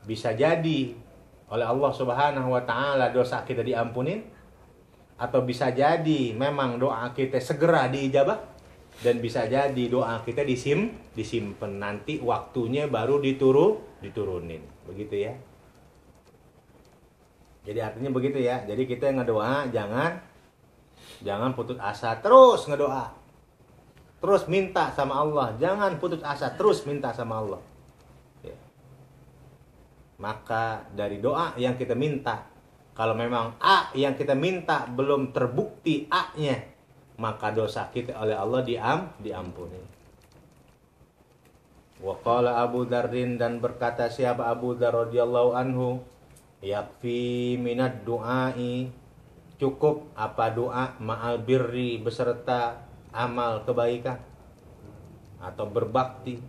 bisa jadi oleh Allah Subhanahu wa taala dosa kita diampunin, atau bisa jadi memang doa kita segera diijabah, dan bisa jadi doa kita disimpan nanti waktunya baru diturunin. Begitu ya. Jadi artinya begitu ya. Jadi kita ngedoa jangan putus asa, terus ngedoa. Terus minta sama Allah, jangan putus asa, terus minta sama Allah. Ya. Maka dari doa yang kita minta, kalau memang A yang kita minta belum terbukti A-nya, maka dosa kita oleh Allah diampuni. Wa qala Abu Dzarrin, dan berkata siapa Abu Dzar radhiyallahu anhu, yakfi minad du'ai, cukup apa doa, ma'al birri, beserta amal kebaikan atau berbakti,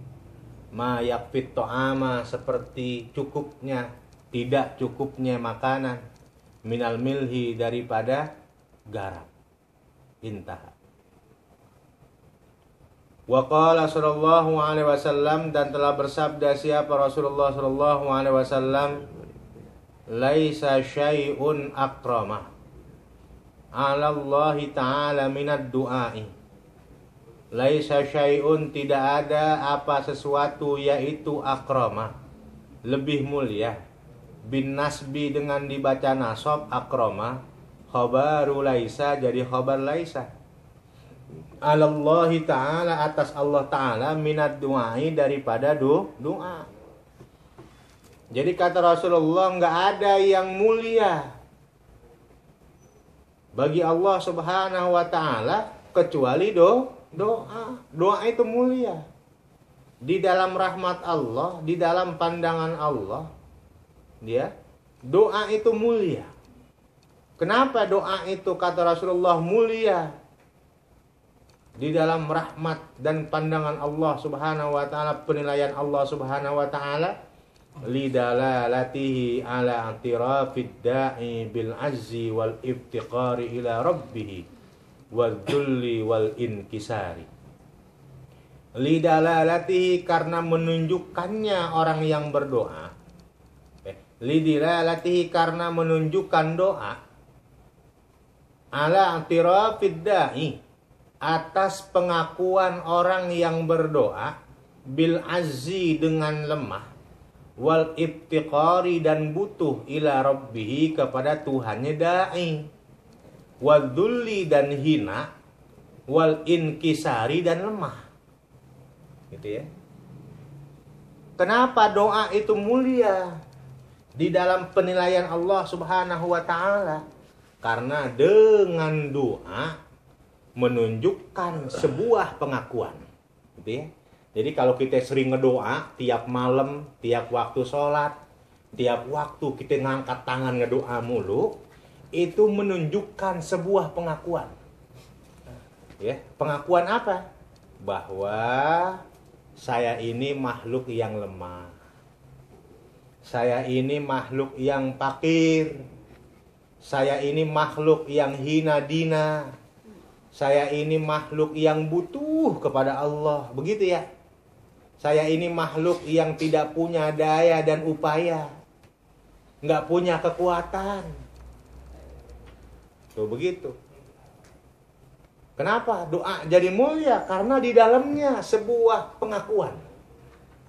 ma yakfit to'ama, seperti cukupnya, tidak cukupnya makanan, minal milhi, daripada garam. Intaha. Wa qala sallallahu alaihi wasallam, dan telah bersabda siapa Rasulullah sallallahu alaihi wasallam, laisa syai'un akrama 'ala Allah ta'ala minad du'ai. Laisa syai'un, tidak ada apa sesuatu, yaitu akrama, lebih mulia, bin nasbi, dengan dibaca nasab akrama, khabaru laisa, jadi khabar laisa, 'ala Allah ta'ala, atas Allah ta'ala, minad du'ai, daripada doa. Jadi kata Rasulullah, enggak ada yang mulia bagi Allah Subhanahu wa taala kecuali doa. Doa itu mulia di dalam rahmat Allah, di dalam pandangan Allah. Dia doa itu mulia. Kenapa doa itu kata Rasulullah mulia di dalam rahmat dan pandangan Allah Subhanahu wa taala, penilaian Allah Subhanahu wa taala? Lidalalatihi ala i'tirafid da'i bil azzi wal iftiqari ila rabbih wal dhulli wal inkisari. Lidalalatihi, karena menunjukkannya orang yang berdoa. Lidalalatihi, karena menunjukkan doa, ala i'tirafid da'i, atas pengakuan orang yang berdoa, bil azzi, dengan lemah, wal ibtiqari, dan butuh, ila rabbihi, kepada Tuhannya da'i, wal dhulli, dan hina, wal inkisari, dan lemah. Gitu ya. Kenapa doa itu mulia di dalam penilaian Allah Subhanahu wa taala? Karena dengan doa menunjukkan sebuah pengakuan. Gitu ya. Jadi kalau kita sering ngedoa tiap malam, tiap waktu sholat, tiap waktu kita ngangkat tangan ngedoa mulu, itu menunjukkan sebuah pengakuan. Ya, pengakuan apa? Bahwa saya ini makhluk yang lemah. Saya ini makhluk yang fakir. Saya ini makhluk yang hina dina. Saya ini makhluk yang butuh kepada Allah. Begitu ya. Saya ini makhluk yang tidak punya daya dan upaya, nggak punya kekuatan. Tuh begitu. Kenapa doa jadi mulia? Karena di dalamnya sebuah pengakuan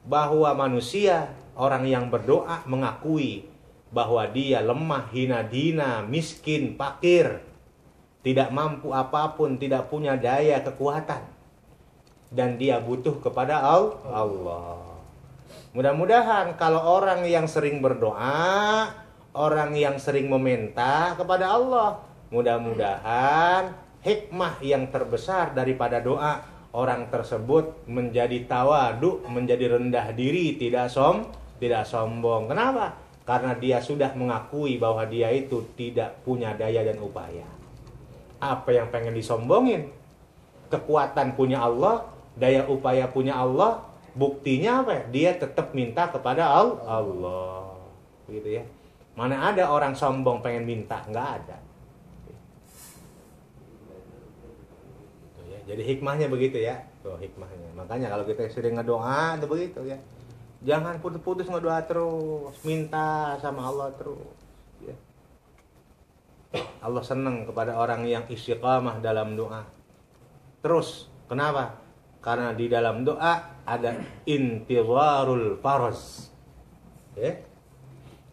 bahwa manusia, orang yang berdoa, mengakui bahwa dia lemah, hina dina, miskin, fakir, tidak mampu apapun, tidak punya daya kekuatan, dan dia butuh kepada Allah. Mudah-mudahan kalau orang yang sering berdoa, orang yang sering meminta kepada Allah, mudah-mudahan hikmah yang terbesar daripada doa orang tersebut menjadi tawadu, menjadi rendah diri, tidak sombong. Kenapa? Karena dia sudah mengakui bahwa dia itu tidak punya daya dan upaya. Apa yang pengen disombongin? Kekuatan punya Allah, daya upaya punya Allah. Buktinya apa? Dia tetap minta kepada Allah. Gitu ya. Mana ada orang sombong pengen minta? Nggak ada. Jadi hikmahnya begitu ya. Tuh hikmahnya. Makanya kalau kita sering ngedoa itu begitu ya. Jangan putus-putus ngedoa terus, minta sama Allah terus. Ya. Allah senang kepada orang yang istiqamah dalam doa. Terus, kenapa? Karena di dalam doa ada intizarul faraz. Ya.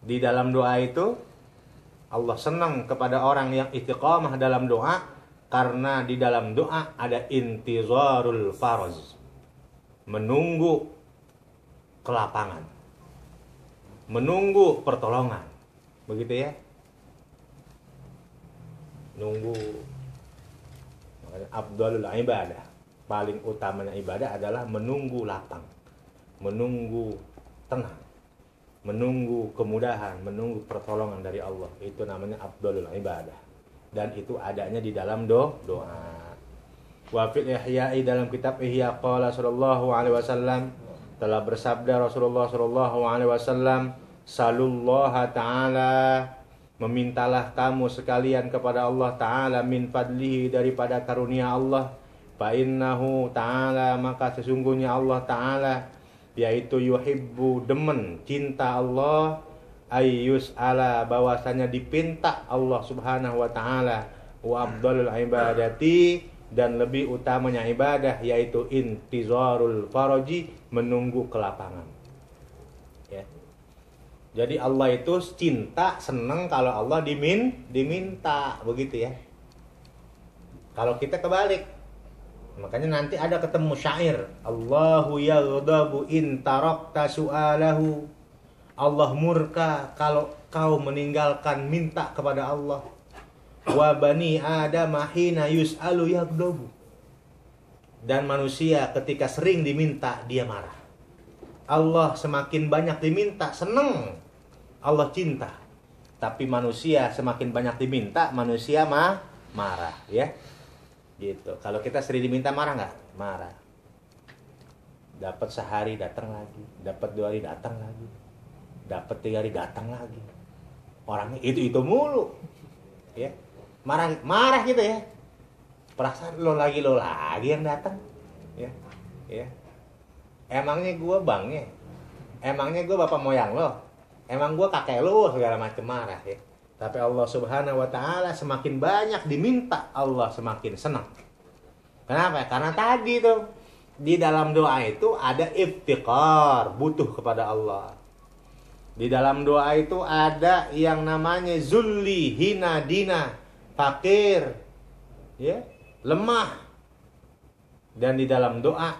Di dalam doa itu Allah senang kepada orang yang istiqamah dalam doa karena di dalam doa ada intizarul faraz. Menunggu kelapangan. Menunggu pertolongan. Begitu ya. Nunggu. Afdalul ibadah, paling utamanya ibadah adalah menunggu lapang, menunggu tenang, menunggu kemudahan, menunggu pertolongan dari Allah. Itu namanya afdalul ibadah, dan itu adanya di dalam doa. Wa fil ihya'i, dalam kitab Ihya, qala sallallahu alaihi wasallam, telah bersabda Rasulullah sallallahu alaihi wasallam, salullaha ta'ala, memintalah kamu sekalian kepada Allah Ta'ala, min fadlihi, daripada karunia Allah, fa innahu ta'ala, maka sesungguhnya Allah Ta'ala, yaitu yuhibbu, demen, cinta Allah, ayyus ala, bahwasanya dipinta Allah Subhanahu wa Ta'ala, wa afdalul ibadati, dan lebih utamanya ibadah, yaitu intizarul faraji, menunggu kelapangan. Ya. Jadi Allah itu cinta, senang kalau Allah diminta, begitu ya. Kalau kita kebalik, makanya nanti ada ketemu syair, Allahu yaghdabu in tarakta su'alahu. Allah murka kalau kau meninggalkan minta kepada Allah. Wa bani Adam hina yus'alu yaghdabu. Dan manusia ketika sering diminta dia marah. Allah semakin banyak diminta senang, Allah cinta. Tapi manusia semakin banyak diminta, manusia marah, ya. Gitu. Kalau kita sering diminta marah nggak? Marah. Dapat sehari datang lagi, dapat 2 hari datang lagi, dapat 3 hari datang lagi. Orangnya itu mulu, ya. Marah gitu ya. Perasaan lo lagi yang datang, ya, ya. Emangnya gue bangnya, emangnya gue bapak moyang lo, emang gue kakek lo, segala macam marah ya. Tapi Allah Subhanahu wa Ta'ala semakin banyak diminta, Allah semakin senang. Kenapa? Karena tadi tuh di dalam doa itu ada iftiqar, butuh kepada Allah. Di dalam doa itu ada yang namanya zulli, hina, dina, fakir, ya, lemah. Dan di dalam doa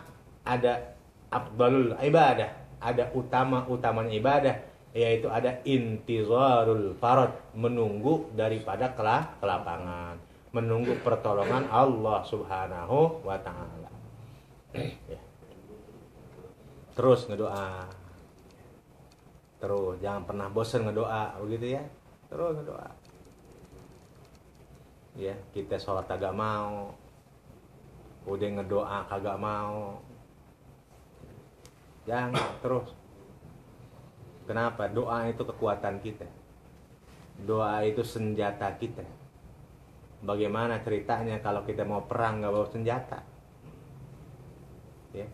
ada afdalul ibadah, ada utama-utamanya ibadah, yaitu ada intizarul farad, menunggu daripada kelapangan, menunggu pertolongan Allah Subhanahu wa Ta'ala. Ya. Terus ngedoa, terus jangan pernah bosan ngedoa, begitu ya. Terus ngedoa. Ya, kita sholat kagak mau, udah ngedoa kagak mau. Jangan, terus. Kenapa? Doa itu kekuatan kita. Doa itu senjata kita. Bagaimana ceritanya kalau kita mau perang gak bawa senjata? Ya.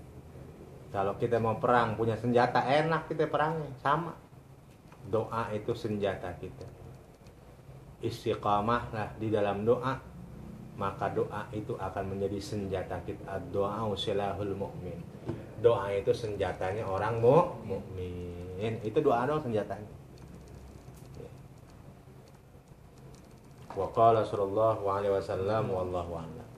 Kalau kita mau perang punya senjata, enak kita perangnya, sama. Doa itu senjata kita. Istiqamahlah di dalam doa, maka doa itu akan menjadi senjata kita. Doa silahul mu'min. Doa itu senjatanya orang mukmin. Itu doa dong senjatanya. Wa qala sallallahu alaihi wasallam wallahu a'lam.